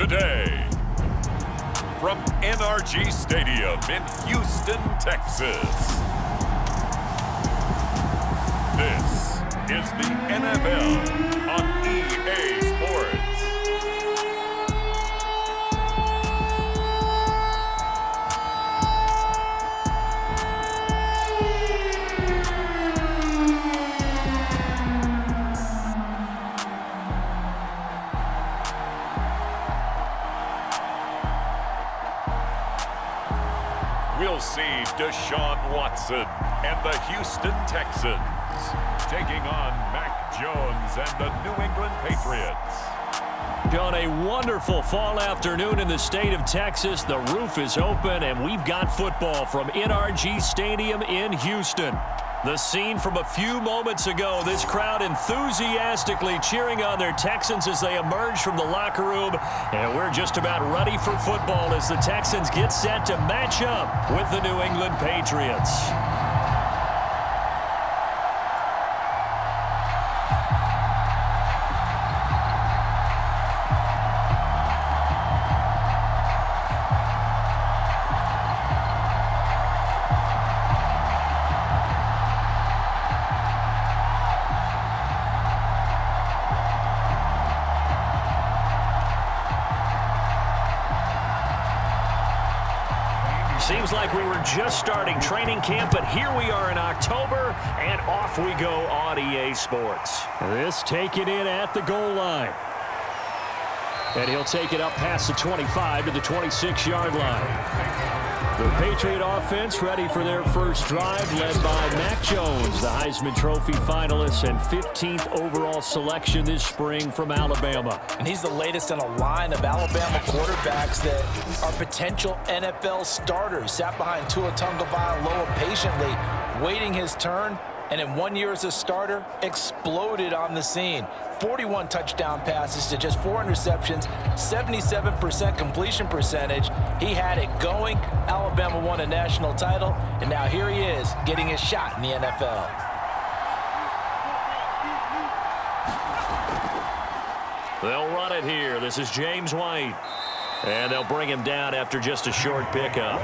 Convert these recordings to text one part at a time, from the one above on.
Today, from NRG Stadium in Houston, Texas, this is the NFL on EA Sports. We'll see Deshaun Watson and the Houston Texans taking on Mac Jones and the New England Patriots. On a wonderful fall afternoon in the state of Texas, the roof is open and we've got football from NRG Stadium in Houston. The scene from a few moments ago, this crowd enthusiastically cheering on their Texans as they emerge from the locker room. And we're just about ready for football as the Texans get set to match up with the New England Patriots. Seems like we were just starting training camp, but here we are in October, and off we go on EA Sports. This taken in at the goal line. And he'll take it up past the 25 to the 26-yard line. The Patriot offense ready for their first drive, led by Mac Jones, the Heisman Trophy finalist and 15th overall selection this spring from Alabama. And he's the latest in a line of Alabama quarterbacks that are potential NFL starters. Sat behind Tua Tagovailoa patiently, waiting his turn, and in 1 year as a starter, exploded on the scene. 41 touchdown passes to just 4 interceptions, 77% completion percentage. He had it going. Alabama won a national title, and now here he is getting his shot in the NFL. They'll run it here. This is James White. And they'll bring him down after just a short pickup.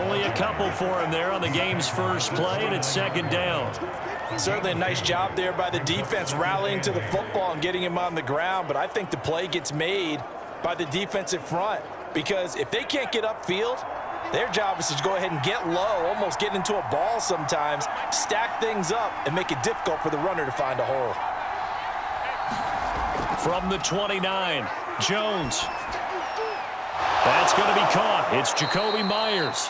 Only a couple for him there on the game's first play, and it's second down. Certainly a nice job there by the defense rallying to the football and getting him on the ground, but I think the play gets made by the defensive front because if they can't get upfield, their job is to go ahead and get low, almost get into a ball sometimes, stack things up, and make it difficult for the runner to find a hole. From the 29, Jones. That's going to be caught. It's Jacoby Myers.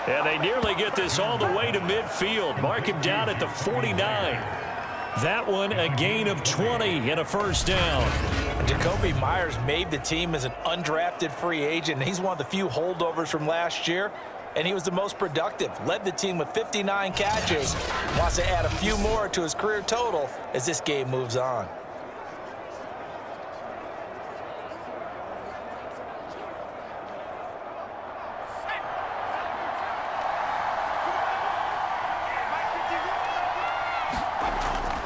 And they nearly get this all the way to midfield. Mark him down at the 49. That one a gain of 20 and a first down. Jacoby Myers made the team as an undrafted free agent. He's one of the few holdovers from last year, and he was the most productive. Led the team with 59 catches. Wants to add a few more to his career total as this game moves on.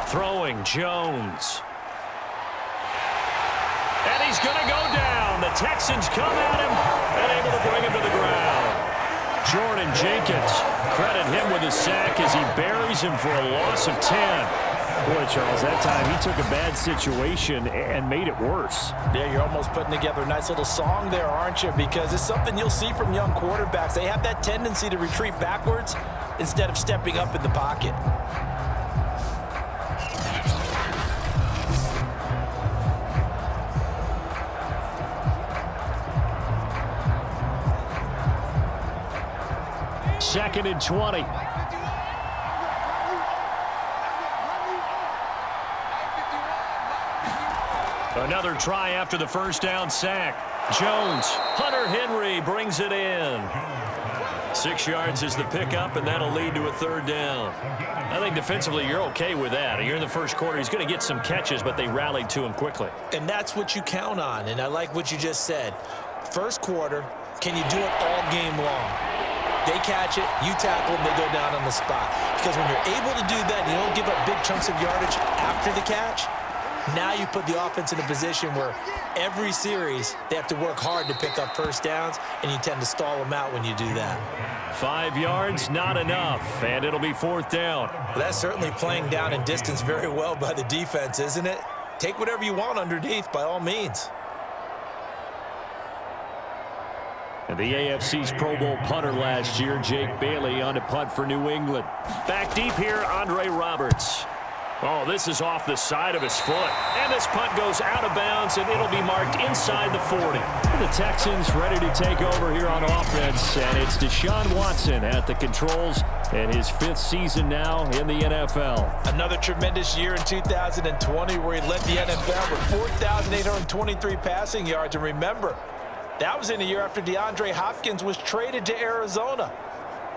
Throwing Jones. And he's going to go down. The Texans come at him and able to bring him to the ground. Jordan Jenkins, credit him with a sack as he buries him for a loss of 10. Boy, Charles, that time he took a bad situation and made it worse. Yeah, you're almost putting together a nice little song there, aren't you? Because it's something you'll see from young quarterbacks. They have that tendency to retreat backwards instead of stepping up in the pocket. Second and 20. Another try after the first down sack. Jones, Hunter Henry brings it in. 6 yards is the pickup, and that'll lead to a third down. I think defensively you're okay with that. You're in the first quarter. He's going to get some catches, but they rallied to him quickly. And that's what you count on, and I like what you just said. First quarter, can you do it all game long? They catch it, you tackle them, they go down on the spot. Because when you're able to do that and you don't give up big chunks of yardage after the catch, Now you put the offense in a position where every series they have to work hard to pick up first downs, and you tend to stall them out when you do that. 5 yards, not enough, and it'll be 4th down. Well, that's certainly playing down in distance very well by the defense, isn't it? Take whatever you want underneath by all means. And the AFC's Pro Bowl punter last year, Jake Bailey, on a punt for New England. Back deep here, Andre Roberts. Oh, this is off the side of his foot. And this punt goes out of bounds, and it'll be marked inside the 40. The Texans ready to take over here on offense, and it's Deshaun Watson at the controls and his 5th season now in the NFL. Another tremendous year in 2020 where he led the NFL with 4,823 passing yards. And remember, that was in a year after DeAndre Hopkins was traded to Arizona.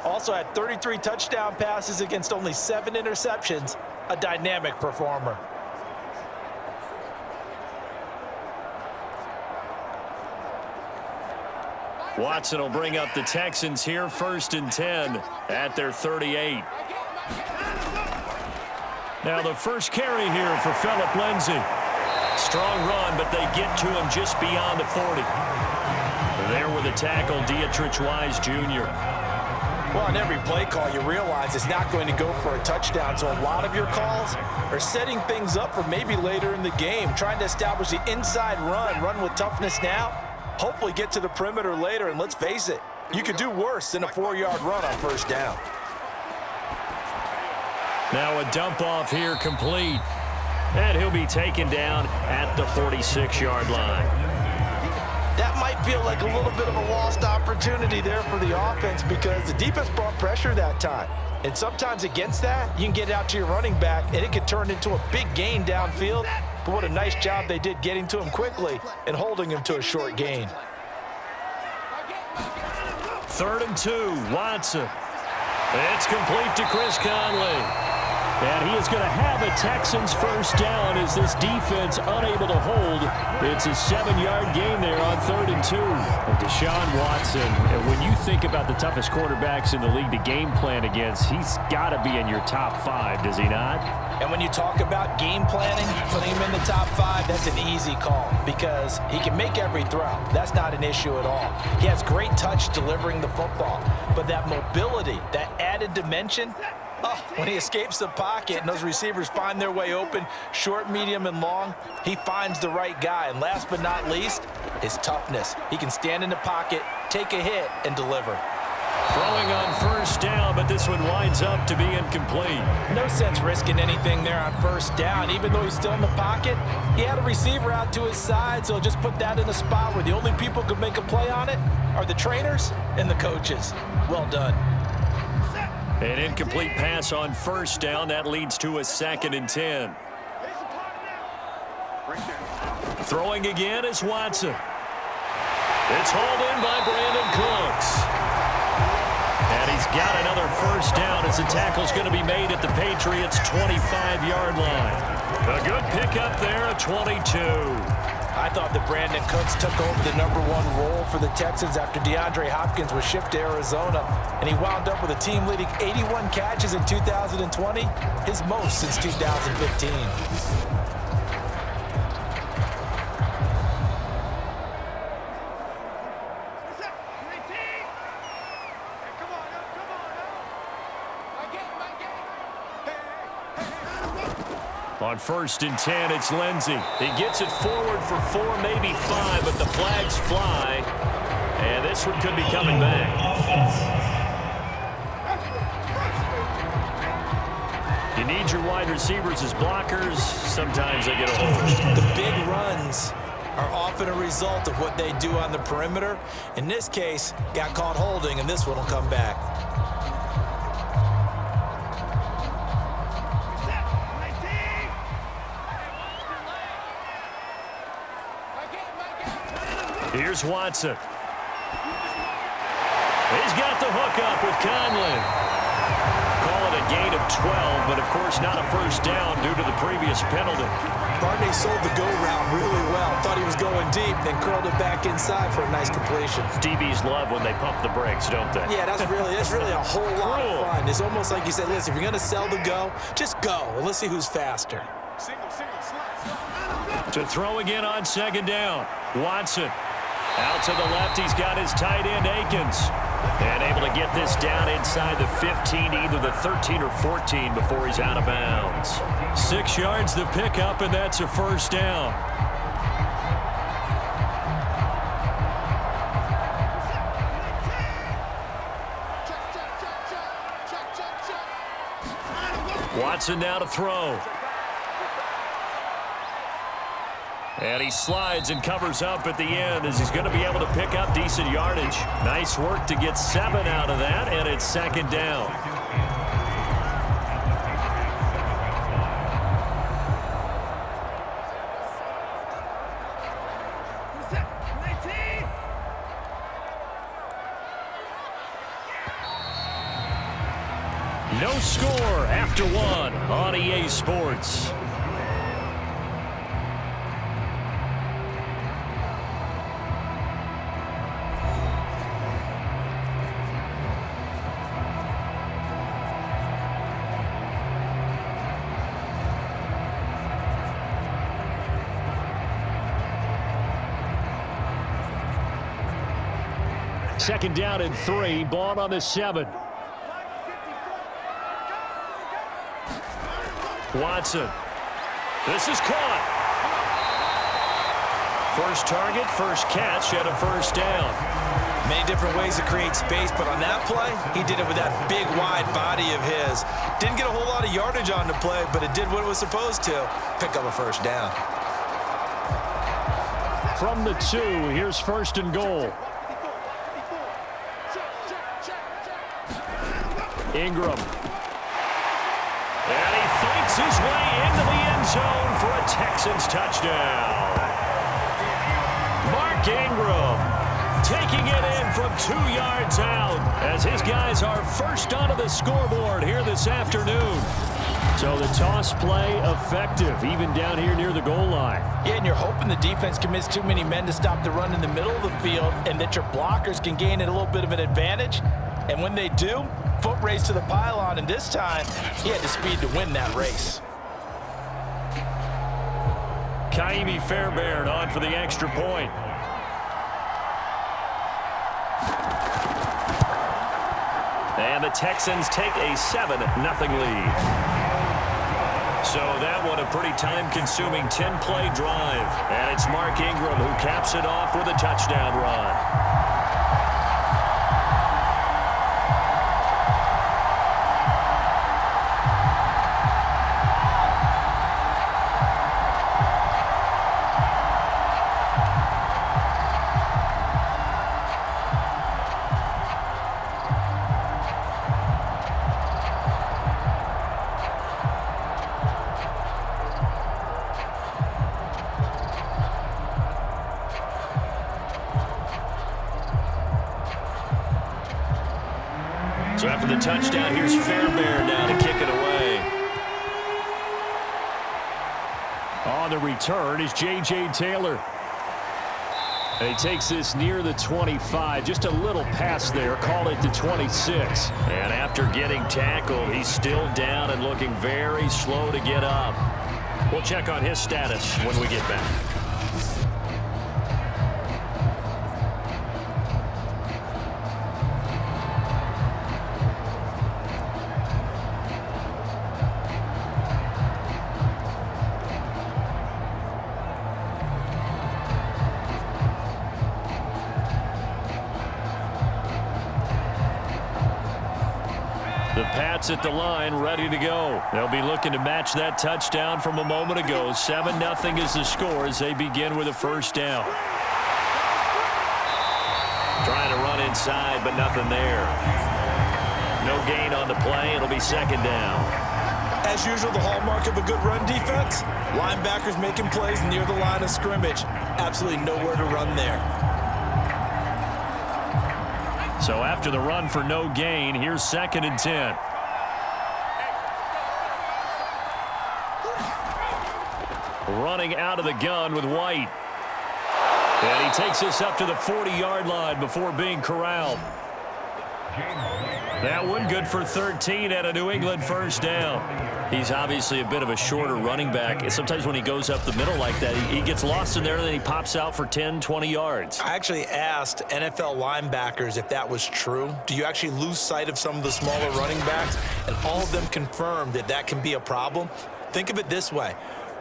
Also had 33 touchdown passes against only 7 interceptions. A dynamic performer. Watson will bring up the Texans here, 1st and 10 at their 38. Now the first carry here for Phillip Lindsay. Strong run, but they get to him just beyond the 40. There with the tackle, Dietrich Wise Jr. Well, on every play call, you realize it's not going to go for a touchdown, so a lot of your calls are setting things up for maybe later in the game, trying to establish the inside run with toughness now, hopefully get to the perimeter later, and let's face it, you could do worse than a 4-yard run on 1st down. Now a dump off here complete, and he'll be taken down at the 46-yard line. That might feel like a little bit of a lost opportunity there for the offense because the defense brought pressure that time. And sometimes against that, you can get out to your running back, and it can turn into a big gain downfield. But what a nice job they did getting to him quickly and holding him to a short gain. 3rd and 2, Watson. It's complete to Chris Conley. And he is going to have a Texans 1st down as this defense unable to hold. It's a 7-yard gain there on 3rd and 2. And Deshaun Watson, and when you think about the toughest quarterbacks in the league to game plan against, he's got to be in your top 5, does he not? And when you talk about game planning, putting him in the top 5, that's an easy call because he can make every throw. That's not an issue at all. He has great touch delivering the football. But that mobility, that added dimension, when he escapes the pocket and those receivers find their way open, short, medium, and long, he finds the right guy. And last but not least, his toughness. He can stand in the pocket, take a hit, and deliver. Throwing on 1st down, but this one winds up to be incomplete. No sense risking anything there on 1st down. Even though he's still in the pocket, he had a receiver out to his side, so just put that in a spot where the only people who can make a play on it are the trainers and the coaches. Well done. An incomplete pass on 1st down. That leads to a 2nd and 10. Throwing again is Watson. It's hauled in by Brandin Cooks. And he's got another 1st down as the tackle's going to be made at the Patriots' 25-yard line. A good pickup there, a 22. I thought that Brandin Cooks took over the #1 role for the Texans after DeAndre Hopkins was shipped to Arizona, and he wound up with a team-leading 81 catches in 2020, his most since 2015. On 1st and 10, it's Lindsay. He gets it forward for 4, maybe 5, but the flags fly. And this one could be coming back. You need your wide receivers as blockers. Sometimes they get a hold. The big runs are often a result of what they do on the perimeter. In this case, got caught holding, and this one will come back. Here's Watson. He's got the hook up with Conley. Call it a gain of 12, but of course not a 1st down due to the previous penalty. Brandin sold the go route really well. Thought he was going deep, then curled it back inside for a nice completion. DBs love when they pump the brakes, don't they? Yeah, that's really a whole lot of fun. It's almost like you said, listen, if you're going to sell the go, just go, and let's see who's faster. Single, slide. To throw again on second down. Watson. Out to the left, he's got his tight end, Akins. And able to get this down inside the 15, either the 13 or 14 before he's out of bounds. 6 yards the pickup, and that's a first down. Watson now to throw. And he slides and covers up at the end as he's going to be able to pick up decent yardage. Nice work to get 7 out of that, and it's second down. No score after 1 on EA Sports. Second down and 3, ball on the 7. Watson. This is caught. First target, first catch, and a first down. Many different ways to create space, but on that play, he did it with that big, wide body of his. Didn't get a whole lot of yardage on the play, but it did what it was supposed to. Pick up a first down. From the 2, here's first and goal. Ingram. And he fights his way into the end zone for a Texans touchdown. Mark Ingram taking it in from 2 yards out as his guys are first onto the scoreboard here this afternoon. So the toss play effective, even down here near the goal line. Yeah, and you're hoping the defense commits too many men to stop the run in the middle of the field and that your blockers can gain a little bit of an advantage. And when they do, foot race to the pylon, and this time he had the speed to win that race. Kaimi Fairbairn on for the extra point. And the Texans take a 7-0 lead. So that one a pretty time-consuming 10-play drive. And it's Mark Ingram who caps it off with a touchdown run. So after the touchdown, here's Fairbairn now to kick it away. On the return is J.J. Taylor. And he takes this near the 25. Just a little pass there. Call it the 26. And after getting tackled, he's still down and looking very slow to get up. We'll check on his status when we get back. The Pats at the line, ready to go. They'll be looking to match that touchdown from a moment ago. 7-0 is the score as they begin with a first down. Trying to run inside, but nothing there. No gain on the play. It'll be second down. As usual, the hallmark of a good run defense, linebackers making plays near the line of scrimmage. Absolutely nowhere to run there. So after the run for no gain, here's 2nd and 10. Running out of the gun with White. And he takes this up to the 40-yard line before being corralled. That one good for 13 at a New England first down. He's obviously a bit of a shorter running back. Sometimes when he goes up the middle like that, he gets lost in there and then he pops out for 10, 20 yards. I actually asked NFL linebackers if that was true. Do you actually lose sight of some of the smaller running backs? And all of them confirmed that that can be a problem. Think of it this way.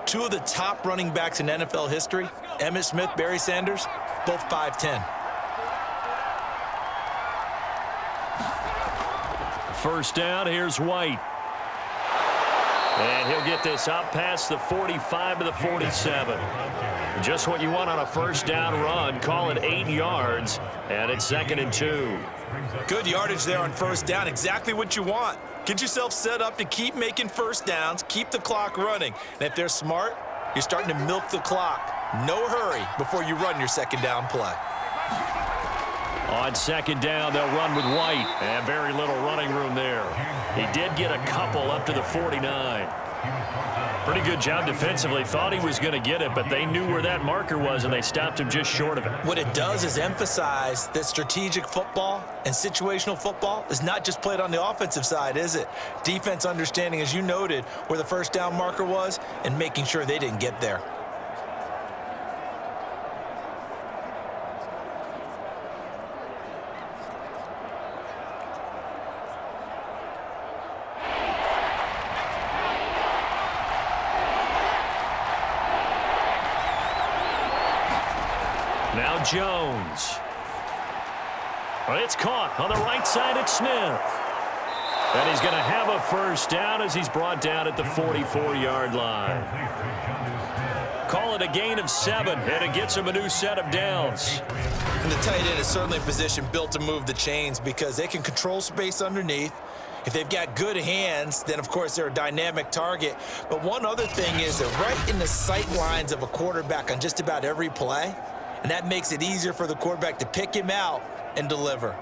Two of the top running backs in NFL history, Emmitt Smith, Barry Sanders, both 5'10". First down, here's White. And he'll get this up past the 45 to the 47. Just what you want on a first down run. Call it 8 yards, and it's 2nd and 2. Good yardage there on first down. Exactly what you want. Get yourself set up to keep making first downs, keep the clock running. And if they're smart, you're starting to milk the clock. No hurry before you run your second down play. On second down, they'll run with White. And very little running room there. He did get a couple up to the 49. Pretty good job defensively. Thought he was going to get it, but they knew where that marker was, and they stopped him just short of it. What it does is emphasize that strategic football and situational football is not just played on the offensive side, is it? Defense understanding, as you noted, where the first down marker was and making sure they didn't get there. Now Jones. Well, it's caught on the right side at Smith. And he's going to have a first down as he's brought down at the 44-yard line. Call it a gain of 7, and it gets him a new set of downs. And the tight end is certainly a position built to move the chains because they can control space underneath. If they've got good hands, then, of course, they're a dynamic target. But one other thing is they're right in the sight lines of a quarterback on just about every play. And that makes it easier for the quarterback to pick him out and deliver.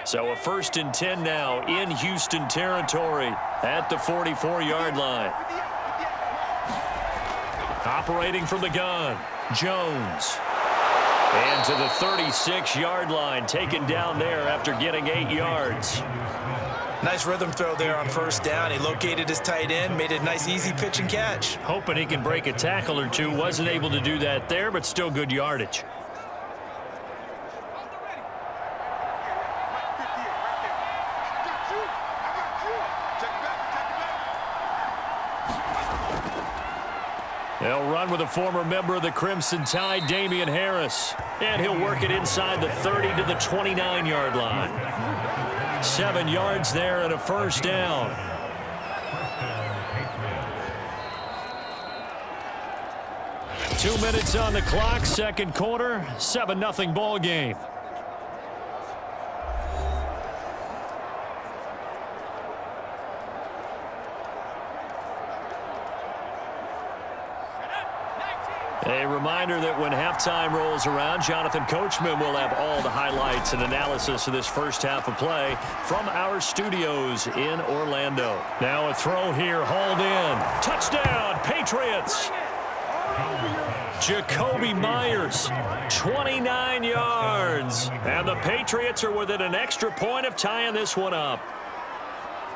So a 1st and 10 now in Houston territory at the 44-yard line. Operating from the gun, Jones. And to the 36-yard line, taken down there after getting 8 yards. Nice rhythm throw there on first down. He located his tight end, made it a nice, easy pitch and catch. Hoping he can break a tackle or two. Wasn't able to do that there, but still good yardage. They'll run with a former member of the Crimson Tide, Damian Harris. And he'll work it inside the 30 to the 29-yard line. 7 yards there and a first down. Two minutes on the clock, second quarter, 7-0 ball game. A reminder that when halftime rolls around, Jonathan Coachman will have all the highlights and analysis of this first half of play from our studios in Orlando. Now a throw here, hauled in. Touchdown, Patriots. Jacoby Myers, 29 yards. And the Patriots are within an extra point of tying this one up.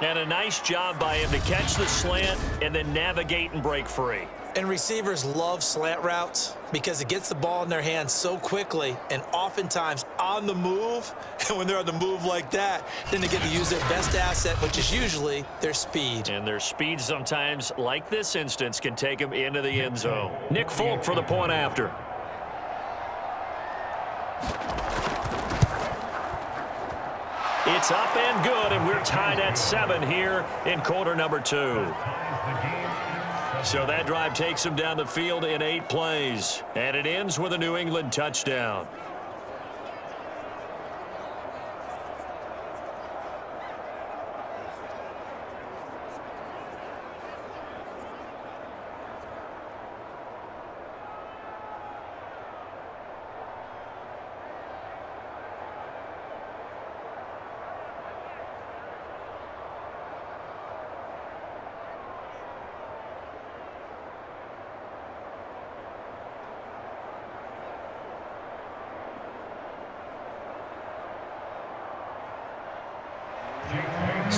And a nice job by him to catch the slant and then navigate and break free. And receivers love slant routes because it gets the ball in their hands so quickly and oftentimes on the move. And when they're on the move like that, then they get to use their best asset, which is usually their speed. And their speed sometimes, like this instance, can take them into the end zone. Nick Folk for the point after. It's up and good, and we're tied at 7 here in quarter number 2. So that drive takes them down the field in 8 plays, and it ends with a New England touchdown.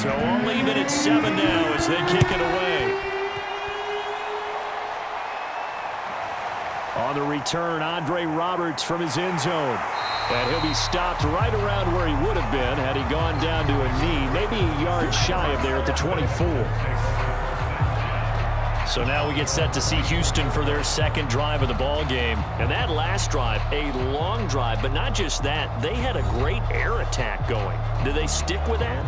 So all even at 7 now as they kick it away. On the return, Andre Roberts from his end zone. And he'll be stopped right around where he would have been had he gone down to a knee, maybe a yard shy of there at the 24. So now we get set to see Houston for their second drive of the ball game. And that last drive, a long drive, but not just that. They had a great air attack going. Do they stick with that?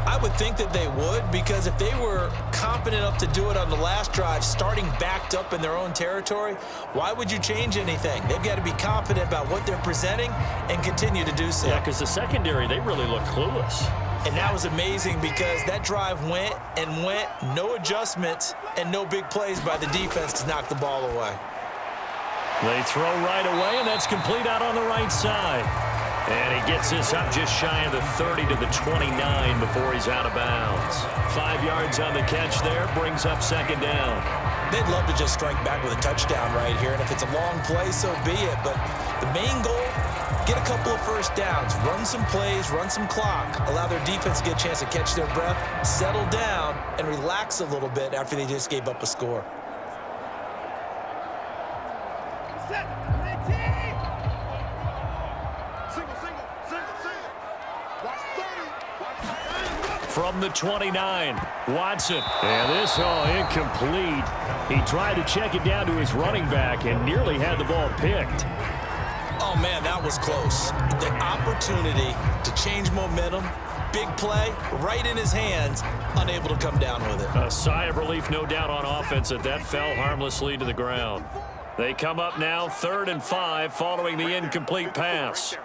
I would think that they would, because if they were confident enough to do it on the last drive, starting backed up in their own territory, why would you change anything? They've got to be confident about what they're presenting and continue to do so. Yeah, because the secondary, they really look clueless. And that was amazing because that drive went and went, no adjustments and no big plays by the defense to knock the ball away. They throw right away, and that's complete out on the right side. And he gets this up just shy of the 30 to the 29 before he's out of bounds. 5 yards on the catch there, brings up second down. They'd love to just strike back with a touchdown right here, and if it's a long play, so be it. But the main goal, get a couple of first downs, run some plays, run some clock, allow their defense to get a chance to catch their breath, settle down, and relax a little bit after they just gave up a score. From the 29, Watson. And this all incomplete. He tried to check it down to his running back and nearly had the ball picked. Oh, man, that was close. The opportunity to change momentum, big play, right in his hands, unable to come down with it. A sigh of relief, no doubt, on offense that fell harmlessly to the ground. They come up now 3rd and 5 following the incomplete pass.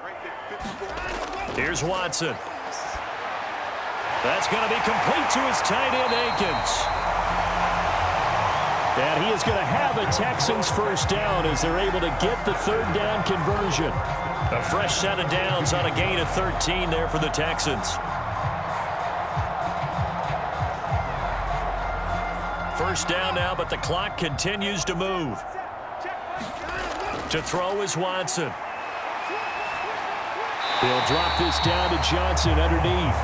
Here's Watson. That's going to be complete to his tight end, Akins. And he is going to have a Texans first down as they're able to get the 3rd down conversion. A fresh set of downs on a gain of 13 there for the Texans. First down now, but the clock continues to move. To throw is Watson. He'll drop this down to Johnson underneath.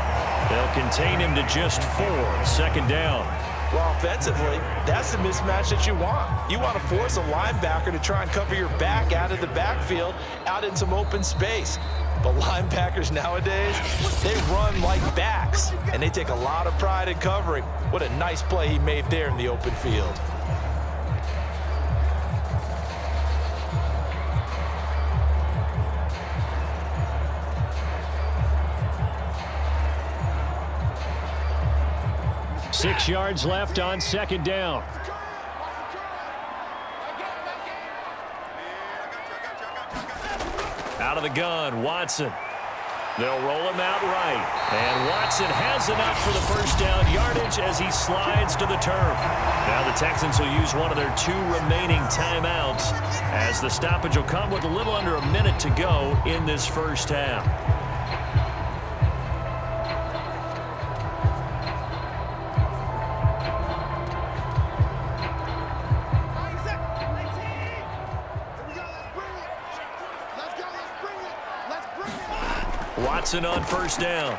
They'll contain him to just 4. Second down. Well, offensively, that's the mismatch that you want. You want to force a linebacker to try and cover your back out of the backfield, out in some open space. But linebackers nowadays, they run like backs, and they take a lot of pride in covering. What a nice play he made there in the open field. Six yards left on second down. Out of the gun, Watson. They'll roll him out right. And Watson has enough for the first down yardage as he slides to the turf. Now the Texans will use one of their 2 remaining timeouts as the stoppage will come with a little under a minute to go in this first half. Watson on first down.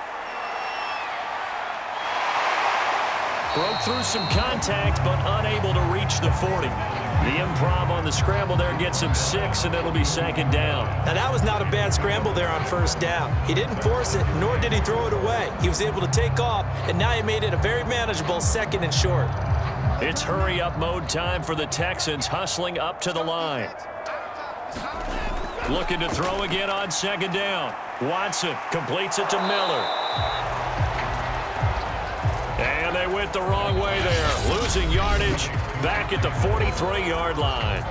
Broke through some contact, but unable to reach the 40. The improv on the scramble there gets him 6, and it'll be second down. Now, that was not a bad scramble there on first down. He didn't force it, nor did he throw it away. He was able to take off, and now he made it a very manageable 2nd and short. It's hurry-up mode time for the Texans, hustling up to the line. Looking to throw again on second down. Watson completes it to Miller. And they went the wrong way there. Losing yardage back at the 43-yard line.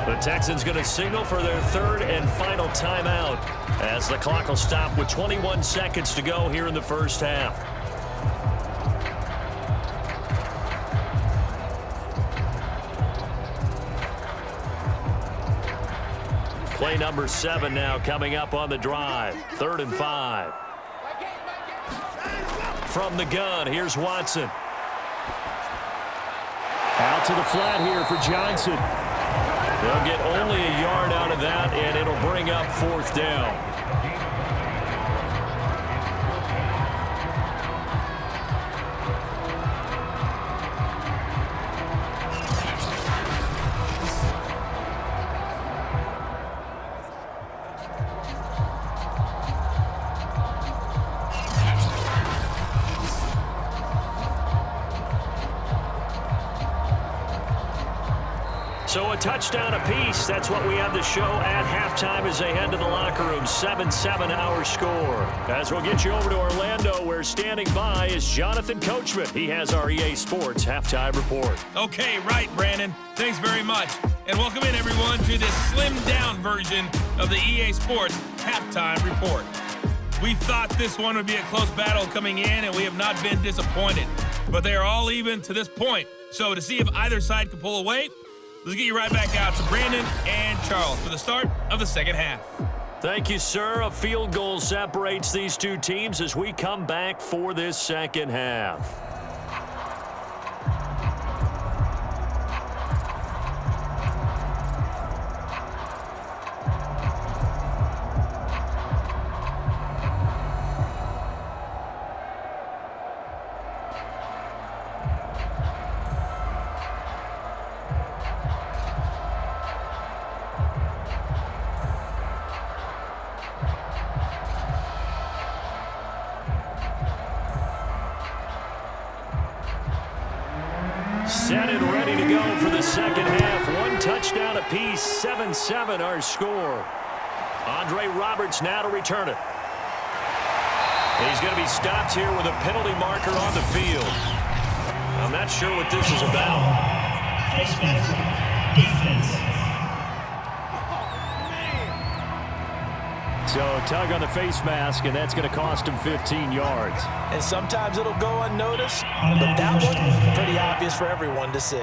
The Texans going to signal for their 3rd and final timeout as the clock will stop with 21 seconds to go here in the first half. Play number 7 now coming up on the drive. 3rd and 5. From the gun, here's Watson. Out to the flat here for Johnson. They'll get only a yard out of that, and it'll bring up 4th down. So a touchdown apiece. That's what we have to show at halftime as they head to the locker room. 7-7 our score. As we'll get you over to Orlando, where standing by is Jonathan Coachman. He has our EA Sports halftime report. Okay, right, Brandon. Thanks very much. And welcome in, everyone, to this slimmed-down version of the EA Sports halftime report. We thought this one would be a close battle coming in, and we have not been disappointed. But they are all even to this point. So to see if either side can pull away, let's get you right back out to Brandon and Charles for the start of the second half. Thank you, sir. A field goal separates these two teams as we come back for this second half. Set and ready to go for the second half. One touchdown apiece, 7-7 our score. Andre Roberts now to return it. He's going to be stopped here with a penalty marker on the field. I'm not sure what this is about. Defense. So tug on the face mask, and that's going to cost him 15 yards. And sometimes it'll go unnoticed, but that one, pretty obvious for everyone to see.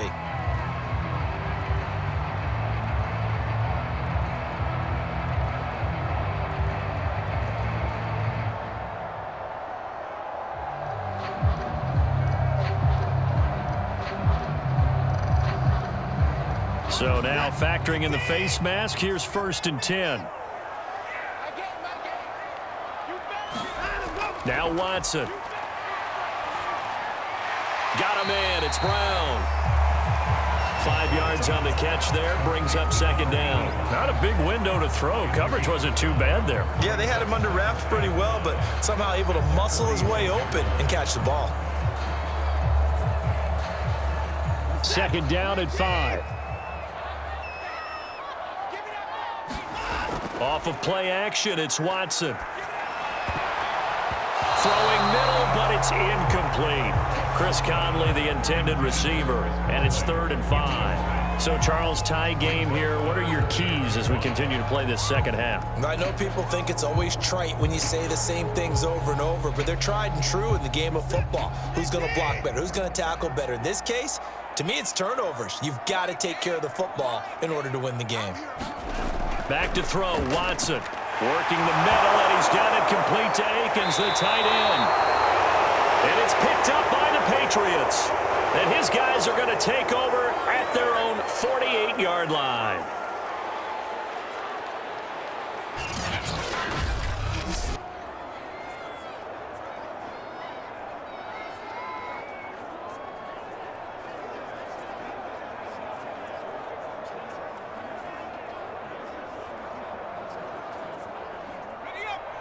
So now factoring in the face mask, here's 1st and 10. Now Watson. Got him in. It's Brown. 5 yards on the catch there. Brings up second down. Not a big window to throw. Coverage wasn't too bad there. Yeah, they had him under wraps pretty well, but somehow able to muscle his way open and catch the ball. Second down at 5. Off of play action, it's Watson. Throwing middle, but it's incomplete. Chris Conley, the intended receiver, and it's 3rd and 5. So, Charles, tie game here. What are your keys as we continue to play this second half? I know people think it's always trite when you say the same things over and over, but they're tried and true in the game of football. Who's going to block better? Who's going to tackle better? In this case, to me, it's turnovers. You've got to take care of the football in order to win the game. Back to throw, Watson. Working the middle, and he's got it complete to Akins, the tight end. And it's picked up by the Patriots. And his guys are going to take over at their own 48-yard line.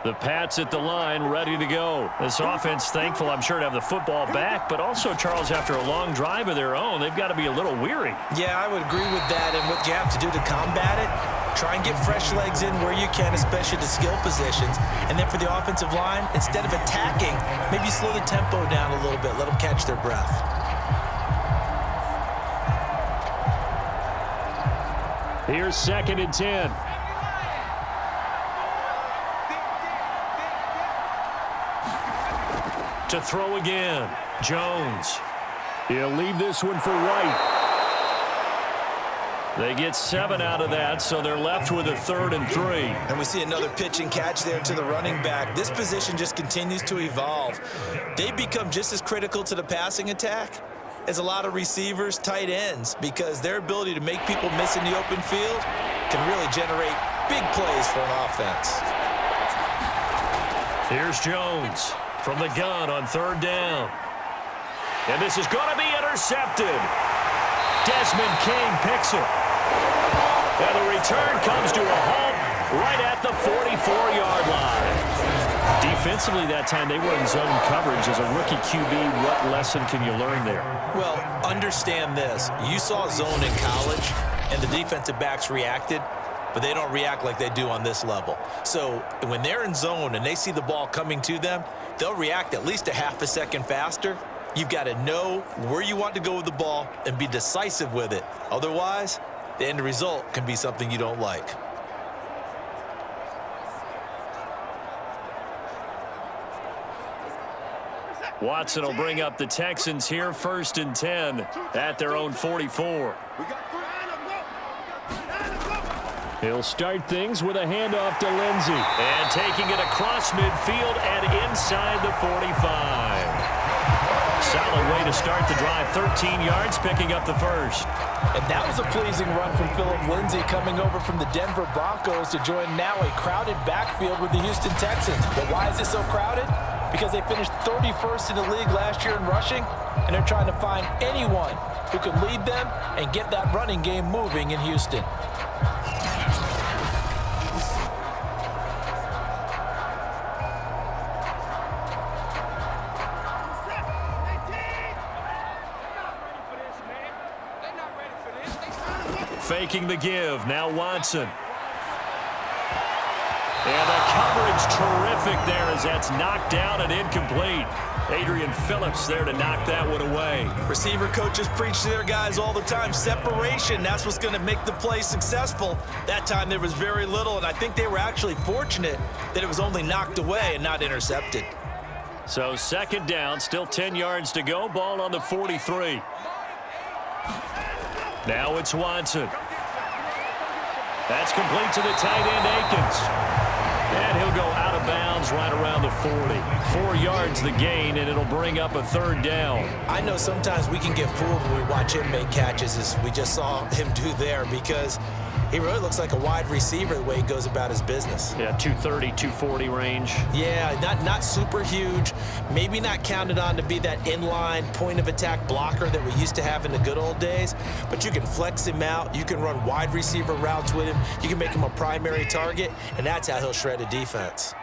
The Pats at the line, ready to go. This offense, thankful, I'm sure, to have the football back, but also, Charles, after a long drive of their own, they've got to be a little weary. Yeah, I would agree with that, and what you have to do to combat it, try and get fresh legs in where you can, especially the skill positions. And then for the offensive line, instead of attacking, maybe slow the tempo down a little bit, let them catch their breath. Here's 2nd and 10. To throw again, Jones. He'll leave this one for White. They get 7 out of that, so they're left with a 3rd and 3. And we see another pitch and catch there to the running back. This position just continues to evolve. They become just as critical to the passing attack as a lot of receivers, tight ends, because their ability to make people miss in the open field can really generate big plays for an offense. Here's Jones from the gun on 3rd down. And this is going to be intercepted. Desmond King picks it. And the return comes to a halt right at the 44-yard line. Defensively that time, they were in zone coverage. As a rookie QB, what lesson can you learn there? Well, understand this. You saw zone in college. and the defensive backs reacted, but they don't react like they do on this level. So when they're in zone and they see the ball coming to them, they'll react at least a half a second faster. You've got to know where you want to go with the ball and be decisive with it. Otherwise, the end result can be something you don't like. Watson will bring up the Texans here, 1st and 10 at their own 44. He'll start things with a handoff to Lindsey. And taking it across midfield and inside the 45. Solid way to start the drive. 13 yards, picking up the first. And that was a pleasing run from Phillip Lindsay coming over from the Denver Broncos to join now a crowded backfield with the Houston Texans. But why is it so crowded? Because they finished 31st in the league last year in rushing, and they're trying to find anyone who can lead them and get that running game moving in Houston. Faking the give. Now Watson. And the coverage terrific there as that's knocked down and incomplete. Adrian Phillips there to knock that one away. Receiver coaches preach to their guys all the time. Separation, that's what's going to make the play successful. That time there was very little, and I think they were actually fortunate that it was only knocked away and not intercepted. So 2nd down, still 10 yards to go. Ball on the 43. Now it's Watson. That's complete to the tight end, Akins. And he'll go out of bounds right around the 40. 4 yards the gain, and it'll bring up a 3rd down. I know sometimes we can get fooled when we watch him make catches, as we just saw him do there, because he really looks like a wide receiver the way he goes about his business. Yeah, 230, 240 range. Yeah, not super huge. Maybe not counted on to be that inline point-of-attack blocker that we used to have in the good old days, but you can flex him out. You can run wide receiver routes with him. You can make him a primary target, and that's how he'll shred a defense.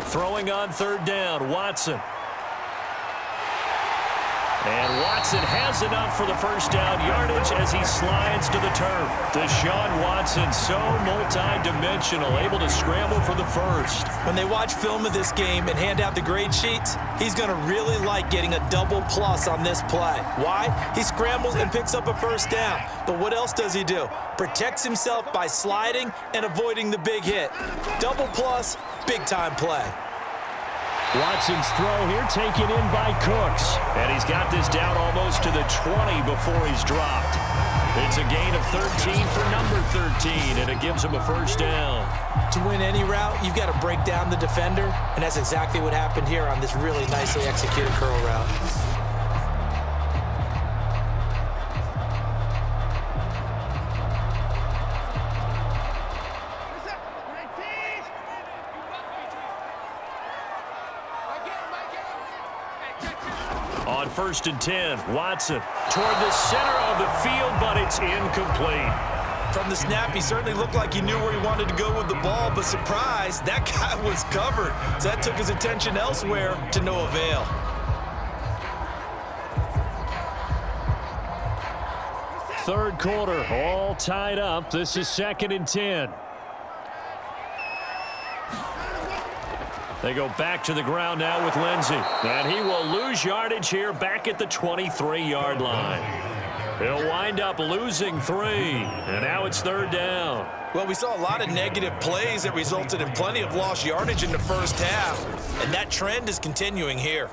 Throwing on 3rd down, Watson. And Watson has enough for the 1st down yardage as he slides to the turf. Deshaun Watson, so multi-dimensional, able to scramble for the 1st. When they watch film of this game and hand out the grade sheets, he's going to really like getting a double plus on this play. Why? He scrambles and picks up a 1st down. But what else does he do? Protects himself by sliding and avoiding the big hit. Double plus, big-time play. Watson's throw here taken in by Cooks. And he's got this down almost to the 20 before he's dropped. It's a gain of 13 for number 13, and it gives him a 1st down. To win any route, you've got to break down the defender, and that's exactly what happened here on this really nicely executed curl route. On 1st and 10, Watson toward the center of the field, but it's incomplete. From the snap, he certainly looked like he knew where he wanted to go with the ball, but surprise, that guy was covered. So that took his attention elsewhere to no avail. Third quarter, all tied up. This is 2nd and 10. They go back to the ground now with Lindsey. And he will lose yardage here back at the 23-yard line. He'll wind up losing 3. And now it's 3rd down. Well, we saw a lot of negative plays that resulted in plenty of lost yardage in the 1st half. And that trend is continuing here.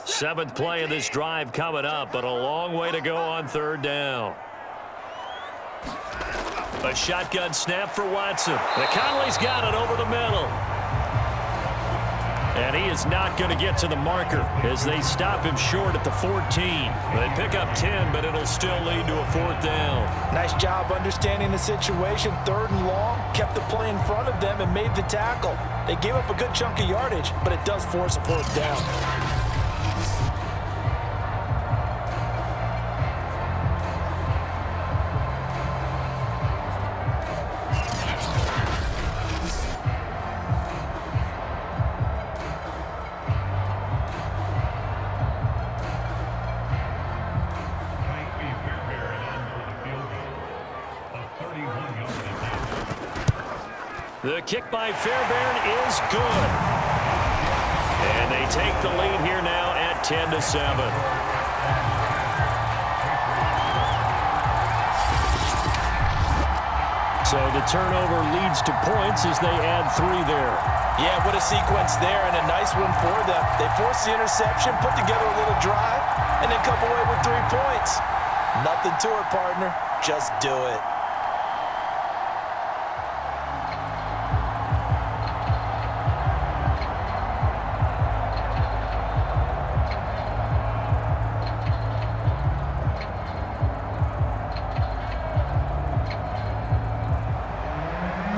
Seventh play of this drive coming up, but a long way to go on 3rd down. A shotgun snap for Watson. McConnelly's got it over the middle. And he is not going to get to the marker as they stop him short at the 14. They pick up 10, but it'll still lead to a 4th down. Nice job understanding the situation. 3rd and long, kept the play in front of them and made the tackle. They gave up a good chunk of yardage, but it does force a 4th down. The kick by Fairbairn is good. And they take the lead here now at 10-7. So the turnover leads to points as they add 3 there. Yeah, what a sequence there, and a nice one for them. They forced the interception, put together a little drive, and then come away with 3 points. Nothing to it, partner. Just do it.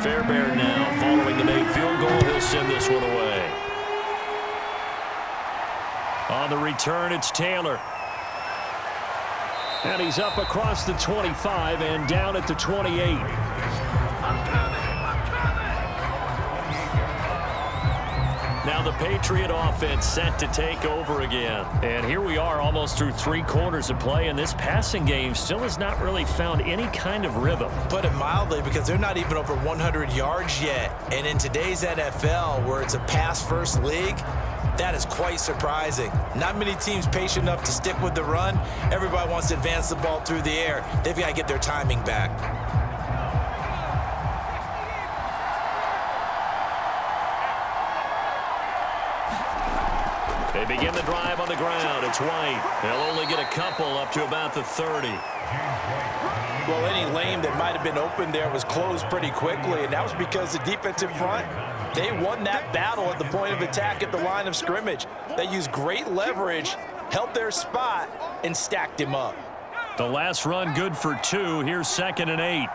Fairbairn now, following the made field goal, he'll send this one away. On the return, it's Taylor. And he's up across the 25 and down at the 28. Now the Patriot offense set to take over again. And here we are almost through 3 quarters of play, and this passing game still has not really found any kind of rhythm. Put it mildly, because they're not even over 100 yards yet. And in today's NFL, where it's a pass-first league, that is quite surprising. Not many teams patient enough to stick with the run. Everybody wants to advance the ball through the air. They've got to get their timing back. They begin the drive on the ground. It's White. They'll only get a couple up to about the 30. Well, any lane that might have been open there was closed pretty quickly, and that was because the defensive front, they won that battle at the point of attack at the line of scrimmage. They used great leverage, held their spot, and stacked him up. The last run good for 2. Here's 2nd and 8.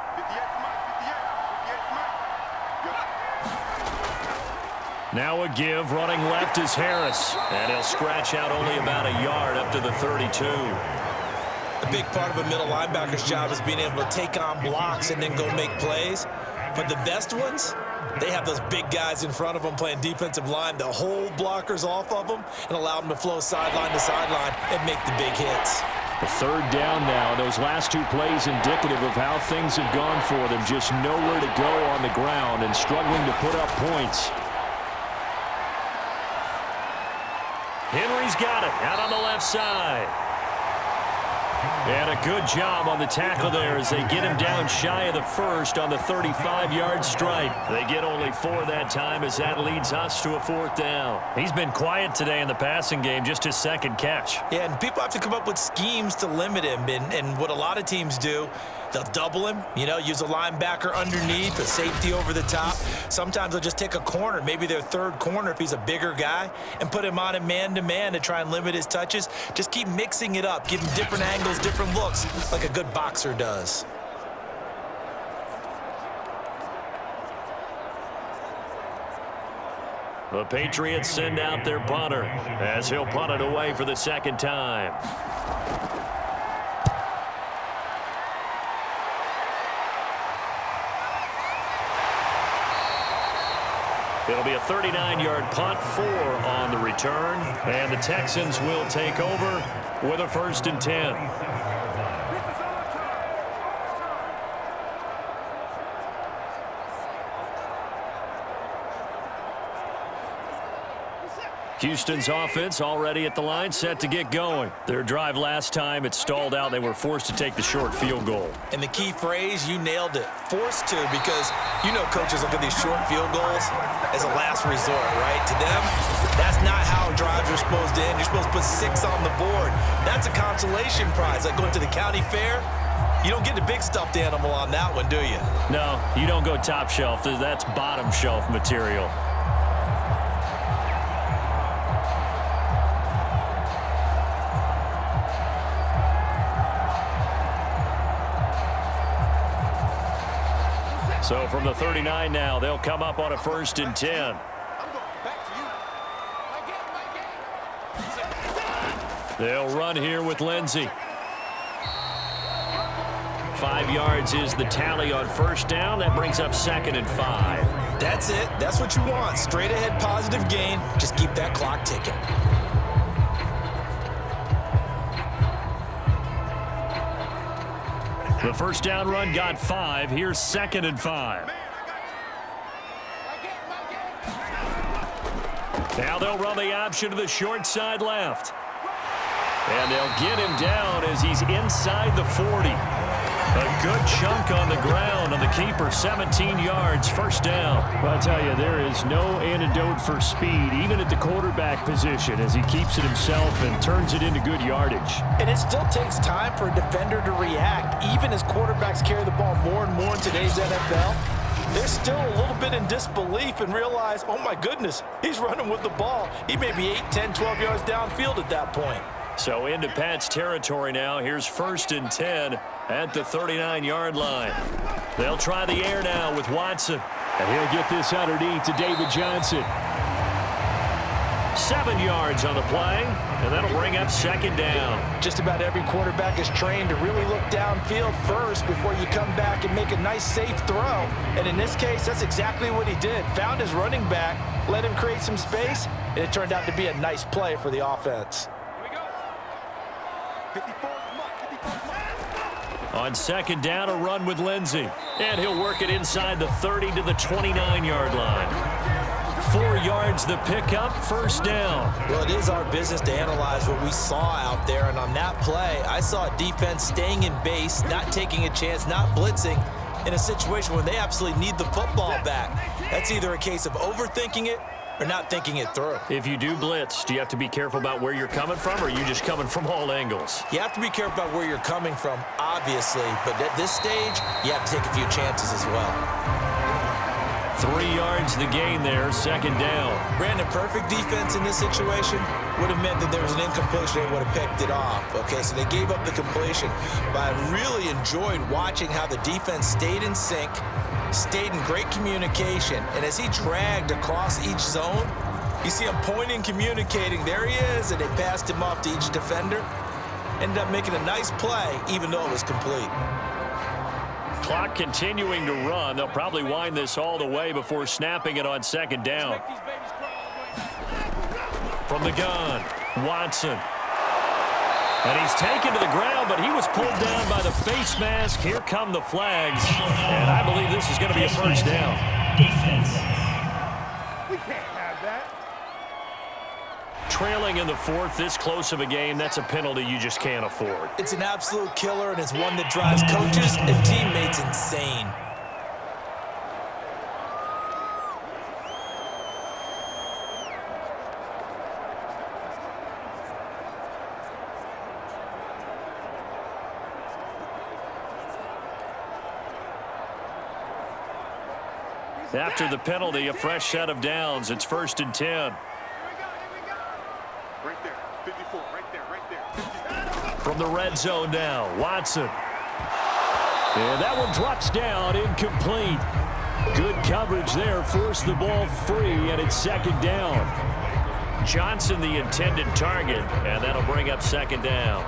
Now a give, running left is Harris. And he'll scratch out only about a yard up to the 32. A big part of a middle linebacker's job is being able to take on blocks and then go make plays. But the best ones, they have those big guys in front of them playing defensive line that hold blockers off of them and allow them to flow sideline to sideline and make the big hits. A 3rd down now. Those last 2 plays indicative of how things have gone for them. Just nowhere to go on the ground and struggling to put up points. Henry's got it out on the left side. And a good job on the tackle there as they get him down shy of the 1st on the 35-yard stripe. They get only 4 that time as that leads us to a 4th down. He's been quiet today in the passing game, just his 2nd catch. Yeah, and people have to come up with schemes to limit him. And what a lot of teams do, they'll double him, use a linebacker underneath, a safety over the top. Sometimes they'll just take a corner, maybe their 3rd corner if he's a bigger guy, and put him on him man-to-man to try and limit his touches. Just keep mixing it up, give him different angles, different looks, like a good boxer does. The Patriots send out their punter as he'll punt it away for the 2nd time. It'll be a 39-yard punt, 4 on the return, and the Texans will take over with a 1st and 10. Houston's offense already at the line, set to get going. Their drive last time, it stalled out. They were forced to take the short field goal. And the key phrase, you nailed it, forced to, because coaches look at these short field goals as a last resort, right? To them, that's not how drives are supposed to end. You're supposed to put 6 on the board. That's a consolation prize, like going to the county fair. You don't get the big stuffed animal on that one, do you? No, you don't go top shelf. That's bottom shelf material. So from the 39 now, they'll come up on a 1st and 10. They'll run here with Lindsey. 5 yards is the tally on 1st down. That brings up 2nd and 5. That's it. That's what you want. Straight ahead positive gain. Just keep that clock ticking. The 1st down run got 5. Here's 2nd and 5. Now they'll run the option to the short side left. And they'll get him down as he's inside the 40. A good chunk on the ground on the keeper, 17 yards, first down. Well, I'll tell you, there is no antidote for speed, even at the quarterback position, as he keeps it himself and turns it into good yardage. And it still takes time for a defender to react, even as quarterbacks carry the ball more and more in today's NFL. They're still a little bit in disbelief and realize, oh my goodness, he's running with the ball. He may be 8, 10, 12 yards downfield at that point. So into Pat's territory now. Here's 1st and 10 at the 39-yard line. They'll try the air now with Watson. And he'll get this underneath to David Johnson. 7 yards on the play, and that'll bring up 2nd down. Just about every quarterback is trained to really look downfield first before you come back and make a nice, safe throw. And in this case, that's exactly what he did. Found his running back, let him create some space, and it turned out to be a nice play for the offense. On 2nd down, a run with Lindsey. And he'll work it inside the 30 to the 29-yard line. 4 yards the pickup, 1st down. Well, it is our business to analyze what we saw out there. And on that play, I saw a defense staying in base, not taking a chance, not blitzing in a situation where they absolutely need the football back. That's either a case of overthinking it or not thinking it through. If you do blitz, do you have to be careful about where you're coming from, or are you just coming from all angles? You have to be careful about where you're coming from, obviously, but at this stage, you have to take a few chances as well. 3 yards the gain there, 2nd down. Brandin, perfect defense in this situation would have meant that there was an incompletion. They would have picked it off. Okay, so they gave up the completion, but I really enjoyed watching how the defense stayed in sync, stayed in great communication, and as he dragged across each zone, you see him pointing, communicating. There he is, and they passed him off to each defender. Ended up making a nice play, even though it was complete. Clock continuing to run. They'll probably wind this all the way before snapping it on 2nd down. From the gun, Watson. And he's taken to the ground, but he was pulled down by the face mask. Here come the flags. And I believe this is going to be a 1st down. Defense. We can't have that. Trailing in the 4th, this close of a game, that's a penalty you just can't afford. It's an absolute killer, and it's one that drives coaches and teammates insane. After the penalty, a fresh set of downs. It's 1st and 10. Right there, 54, right there. From the red zone now, Watson. And that one drops down, incomplete. Good coverage there, forced the ball free, and it's 2nd down. Johnson the intended target, and that'll bring up 2nd down.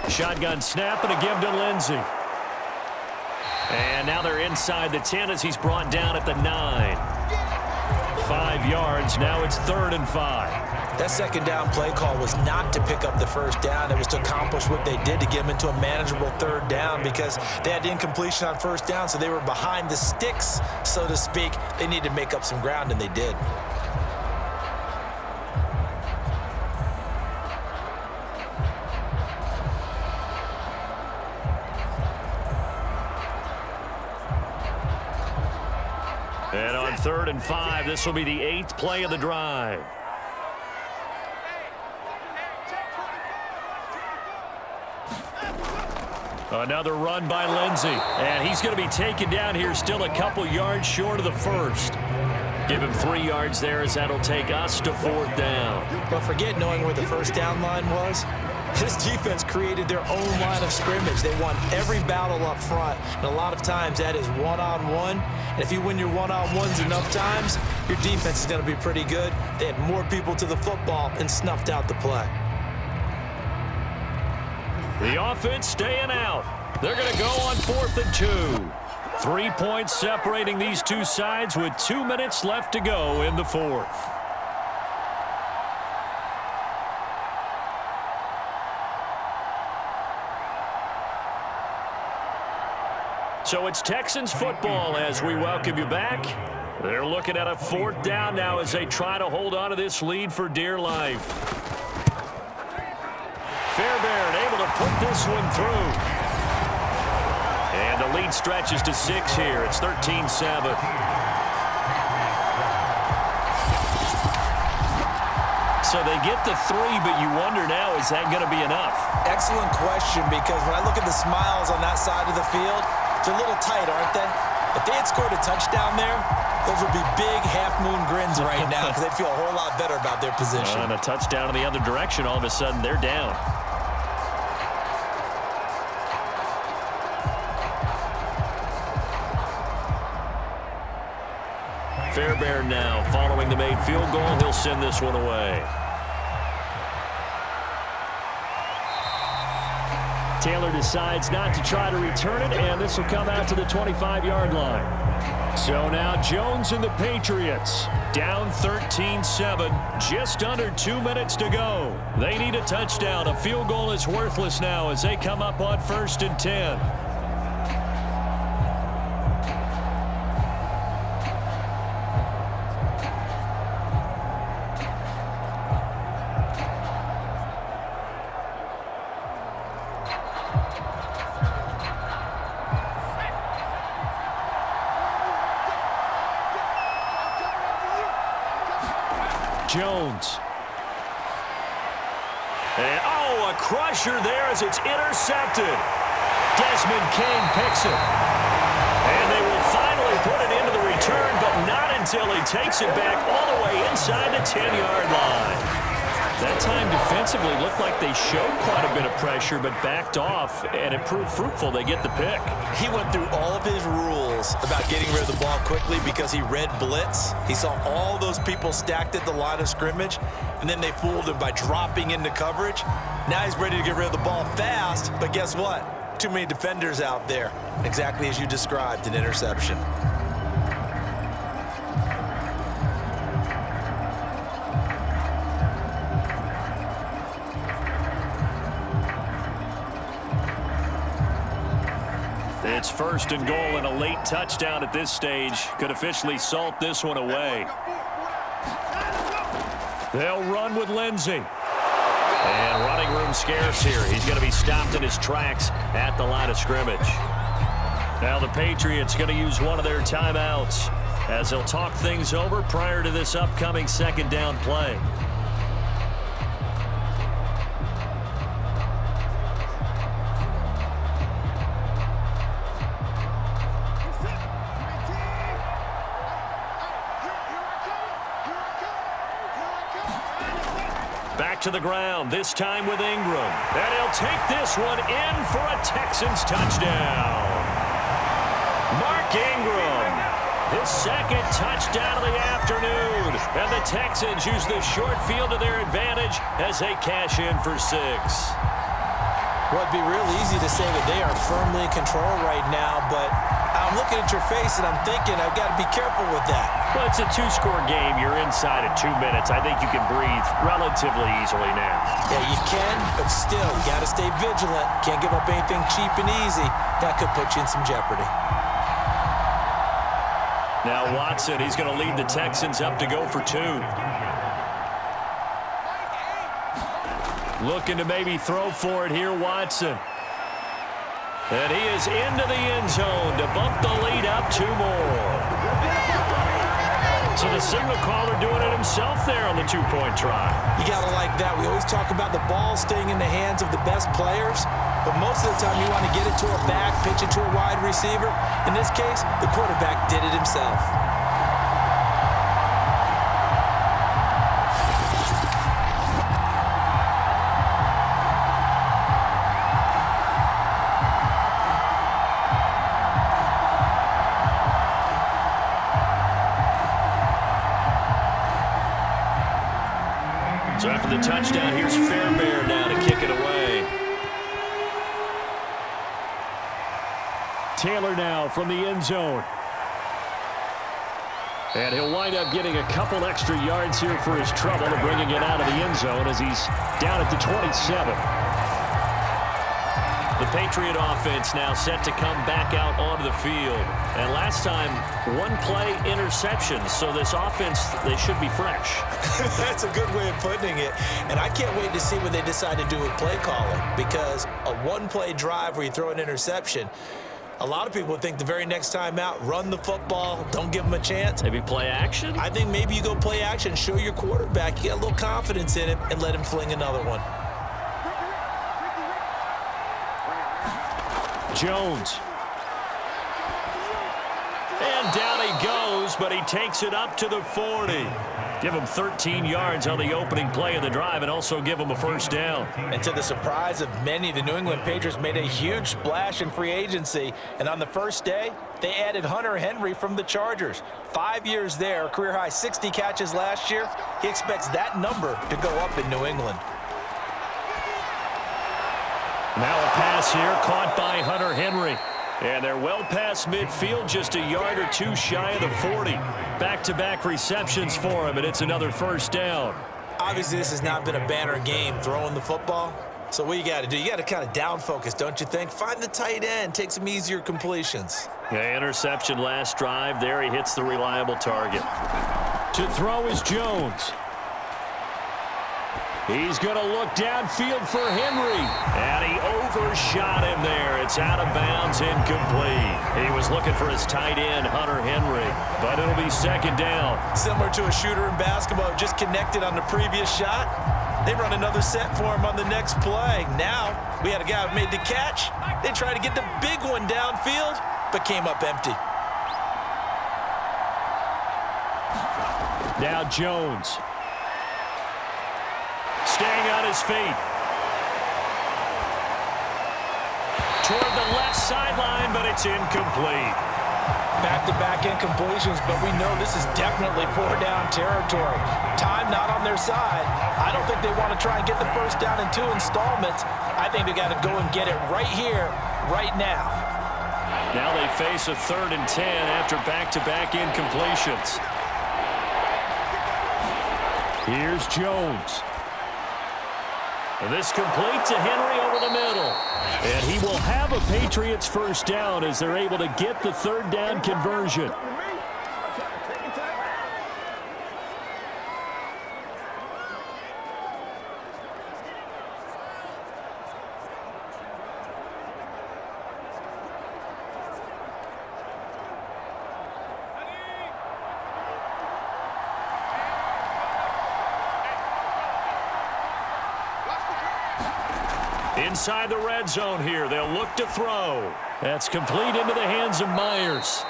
Shotgun snap and a give to Lindsey. And now they're inside the 10 as he's brought down at the 9. 5 yards. Now it's 3rd and 5. That 2nd down play call was not to pick up the 1st down. It was to accomplish what they did to get them into a manageable 3rd down because they had incompletion on 1st down, so they were behind the sticks, so to speak. They needed to make up some ground, and they did. And on 3rd and 5, this will be the 8th play of the drive. Another run by Lindsey. And he's going to be taken down here, still a couple yards short of the 1st. Give him 3 yards there as that'll take us to 4th down. But forget knowing where the 1st down line was. This defense created their own line of scrimmage. They won every battle up front, and a lot of times that is one-on-one. And if you win your one-on-ones enough times, your defense is going to be pretty good. They had more people to the football and snuffed out the play. The offense staying out. They're going to go on 4th and 2. 3 points separating these two sides with 2 minutes left to go in the fourth. So it's Texans football as we welcome you back. They're looking at a 4th down now as they try to hold on to this lead for dear life. Fairbairn able to put this one through. And the lead stretches to 6 here. It's 13-7. So they get the 3, but you wonder now, is that going to be enough? Excellent question, because when I look at the smiles on that side of the field, they're a little tight, aren't they? If they had scored a touchdown there, those would be big half-moon grins right now because they'd feel a whole lot better about their position. And a touchdown in the other direction, all of a sudden they're down. Fairbairn now following the made field goal. He'll send this one away. Taylor decides not to try to return it, and this will come out to the 25-yard line. So now Jones and the Patriots down 13-7, just under 2 minutes to go. They need a touchdown. A field goal is worthless now as they come up on 1st and 10. Jones. And, oh, a crusher there as it's intercepted. Desmond King picks it. And they will finally put it into the return, but not until he takes it back all the way inside the 10-yard line. That time defensively looked like they showed quite a bit of pressure, but backed off, and it proved fruitful. They get the pick. He went through all of his rules about getting rid of the ball quickly because he read blitz. He saw all those people stacked at the line of scrimmage, and then they fooled him by dropping into coverage. Now he's ready to get rid of the ball fast, but guess what? Too many defenders out there. Exactly as you described, an interception. It's 1st and goal, and a late touchdown at this stage could officially salt this one away. They'll run with Lindsey. And running room scarce here. He's going to be stopped in his tracks at the line of scrimmage. Now the Patriots going to use one of their timeouts as they'll talk things over prior to this upcoming 2nd down play. To the ground, this time with Ingram. And he'll take this one in for a Texans touchdown. Mark Ingram, his 2nd touchdown of the afternoon. And the Texans use the short field to their advantage as they cash in for 6. Well, it'd be real easy to say that they are firmly in control right now, but I'm looking at your face and I'm thinking I've got to be careful with that. Well, it's a 2-score game. You're inside at 2 minutes. I think you can breathe relatively easily now. Yeah, you can, but still, you got to stay vigilant. Can't give up anything cheap and easy. That could put you in some jeopardy. Now Watson, he's going to lead the Texans up to go for 2. Looking to maybe throw for it here, Watson. And he is into the end zone to bump the lead up 2 more. So the signal caller doing it himself there on the 2-point try. You got to like that. We always talk about the ball staying in the hands of the best players, but most of the time you want to get it to a back, pitch it to a wide receiver. In this case, the quarterback did it himself. So after the touchdown, here's Fairbairn now to kick it away. Taylor now from the end zone. And he'll wind up getting a couple extra yards here for his trouble and bringing it out of the end zone as he's down at the 27. The Patriot offense now set to come back out onto the field. And last time, one-play interceptions. So this offense, they should be fresh. That's a good way of putting it. And I can't wait to see what they decide to do with play calling, because a one-play drive where you throw an interception, a lot of people would think the very next time out, run the football, don't give them a chance. Maybe play action? I think maybe you go play action, show your quarterback you got a little confidence in him, and let him fling another one. Jones. And down he goes, but he takes it up to the 40. Give him 13 yards on the opening play of the drive and also give him a first down. And to the surprise of many, the New England Patriots made a huge splash in free agency. And on the first day, they added Hunter Henry from the Chargers. 5 years there, career-high 60 catches last year. He expects that number to go up in New England. Now a pass here caught by Hunter Henry. And they're well past midfield, just a yard or two shy of the 40. Back-to-back receptions for him, and it's another first down. Obviously, this has not been a banner game throwing the football. So what you got to do, you got to kind of down focus, don't you think? Find the tight end, take some easier completions. Yeah, interception last drive. There he hits the reliable target. To throw is Jones. He's going to look downfield for Henry. And he overshot him there. It's out of bounds, incomplete. He was looking for his tight end, Hunter Henry. But it'll be second down. Similar to a shooter in basketball, just connected on the previous shot. They run another set for him on the next play. Now, we had a guy who made the catch. They tried to get the big one downfield, but came up empty. Now Jones. Staying on his feet. Toward the left sideline, but it's incomplete. Back-to-back incompletions, but we know this is definitely four-down territory. Time not on their side. I don't think they want to try and get the first down in 2 installments. I think they got to go and get it right here, right now. Now they face a 3rd and 10 after back-to-back incompletions. Here's Jones. This complete to Henry over the middle. And he will have a Patriots first down as they're able to get the 3rd down conversion. Inside the red zone here. They'll look to throw. That's complete into the hands of Myers.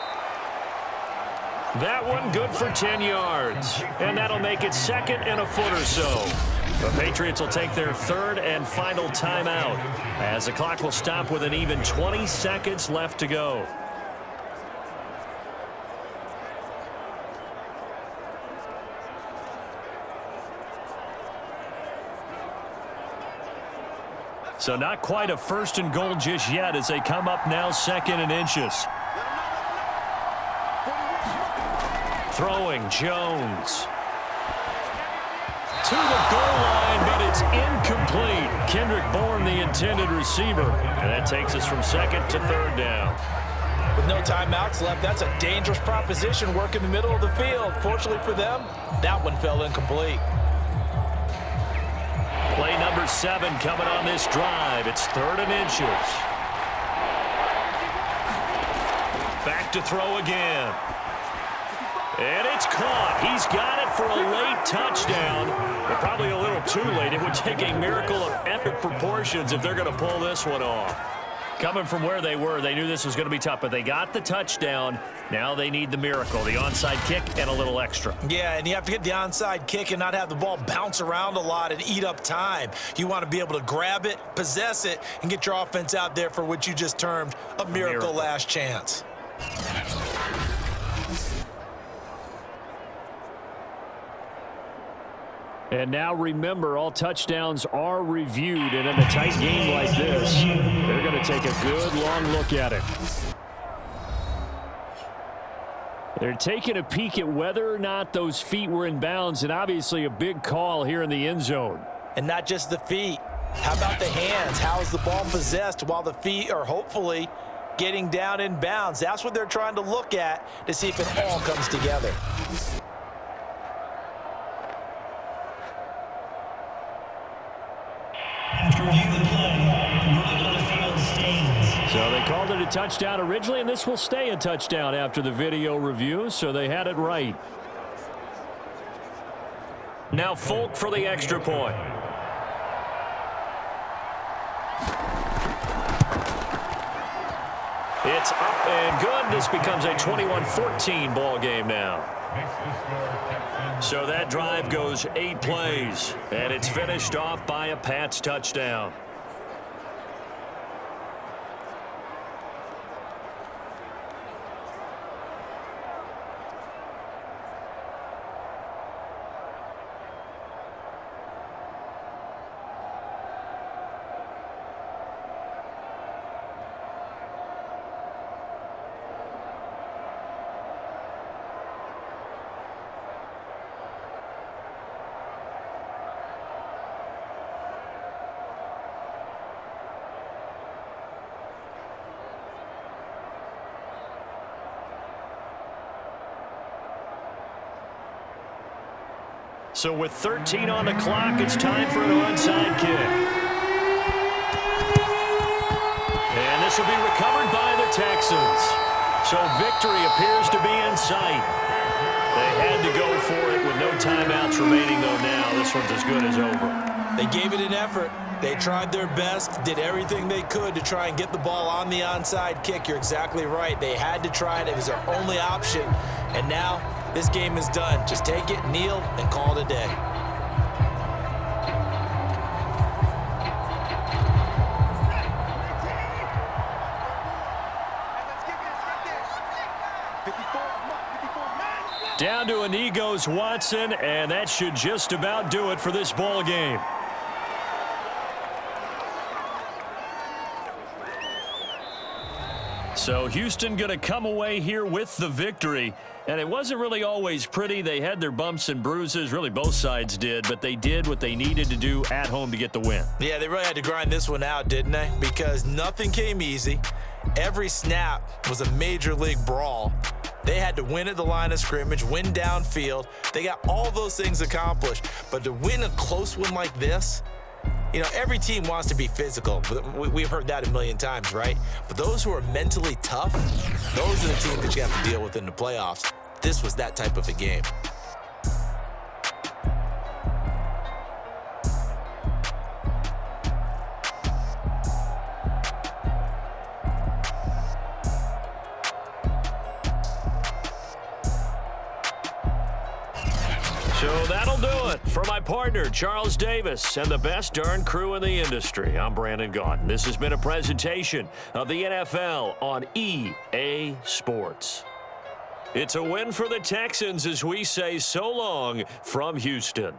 That one good for 10 yards. And that'll make it 2nd and a foot or so. The Patriots will take their 3rd and final timeout as the clock will stop with an even 20 seconds left to go. So not quite a 1st and goal just yet as they come up now 2nd and inches. Throwing Jones. To the goal line, but it's incomplete. Kendrick Bourne, the intended receiver. And that takes us from 2nd to 3rd down. With no timeouts left, that's a dangerous proposition. Work in the middle of the field. Fortunately for them, that one fell incomplete. Play number 7 coming on this drive. It's 3rd and inches. Back to throw again. And it's caught. He's got it for a late touchdown. But probably a little too late. It would take a miracle of epic proportions if they're going to pull this one off. Coming from where they were, they knew this was going to be tough, but they got the touchdown. Now they need the miracle, the onside kick and a little extra. Yeah, and you have to get the onside kick and not have the ball bounce around a lot and eat up time. You want to be able to grab it, possess it, and get your offense out there for what you just termed a miracle last chance. And now remember, all touchdowns are reviewed, and in a tight game like this, they're going to take a good long look at it. They're taking a peek at whether or not those feet were in bounds, and obviously a big call here in the end zone. And not just the feet. How about the hands? How is the ball possessed while the feet are hopefully getting down in bounds? That's what they're trying to look at to see if it all comes together. After reviewing the play, moving on the field stains. So they called it a touchdown originally, and this will stay a touchdown after the video review, so they had it right. Now Folk for the extra point. It's up and good. This becomes a 21-14 ball game now. So that drive goes 8 plays, and it's finished off by a Pats touchdown. So with 13 on the clock, it's time for an onside kick. And this will be recovered by the Texans. So victory appears to be in sight. They had to go for it with no timeouts remaining, though now this one's as good as over. They gave it an effort. They tried their best, did everything they could to try and get the ball on the onside kick. You're exactly right. They had to try it. It was their only option. And now this game is done. Just take it, kneel, and call it a day. Down to a knee goes Watson, and that should just about do it for this ball game. So Houston going to come away here with the victory. And it wasn't really always pretty. They had their bumps and bruises. Really, both sides did. But they did what they needed to do at home to get the win. Yeah, they really had to grind this one out, didn't they? Because nothing came easy. Every snap was a major league brawl. They had to win at the line of scrimmage, win downfield. They got all those things accomplished. But to win a close one like this, you know, every team wants to be physical. We've heard that a million times, right? But those who are mentally tough, those are the teams that you have to deal with in the playoffs. This was that type of a game. So that'll do it. For my partner, Charles Davis, and the best darn crew in the industry, I'm Brandon Gaudin. This has been a presentation of the NFL on EA Sports. It's a win for the Texans as we say so long from Houston.